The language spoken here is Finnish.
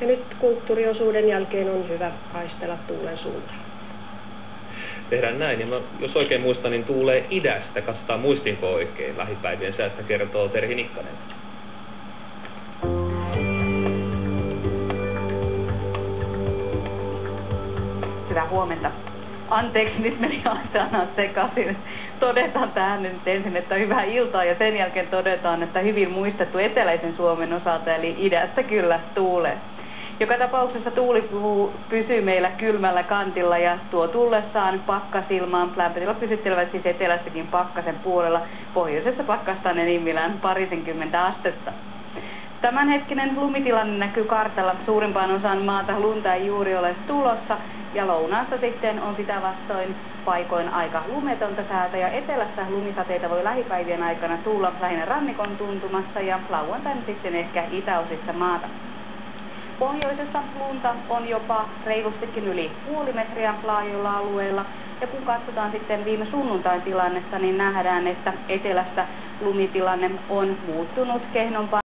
Ja nyt kulttuuriosuuden jälkeen on hyvä haistella tuulen suuntaan. Tehdään näin, ja jos oikein muistan, niin tuulee idästä. Katsotaan muistinko oikein. Lähipäivien säästä kertoo Terhi Nikkanen. Hyvää huomenta. Anteeksi, nyt meni sanat sekaisin. Todetaan tähän nyt ensin, että hyvää iltaa ja sen jälkeen todetaan, että hyvin muistettu eteläisen Suomen osalta, eli idästä kyllä tuulee. Joka tapauksessa tuuli pysyy meillä kylmällä kantilla ja tuo tullessaan pakkasilmaan. Lämpötilat pysyttelevät siis etelässäkin pakkasen puolella. Pohjoisessa pakkastaan enimmillään 20 astetta. Tämänhetkinen lumitilanne näkyy kartalla. Suurimpaan osaan maata lunta ei juuri ole tulossa ja lounaassa sitten on sitä vastoin paikoin aika lumetonta säätä ja etelässä lumisateita voi lähipäivien aikana tulla lähinnä rannikon tuntumassa ja lauantaina sitten ehkä itäosissa maata. Pohjoisessa lunta on jopa reilustikin yli puoli metriä laajoilla alueilla ja kun katsotaan sitten viime sunnuntain tilannetta, niin nähdään, että etelässä lumitilanne on muuttunut kehnompaan.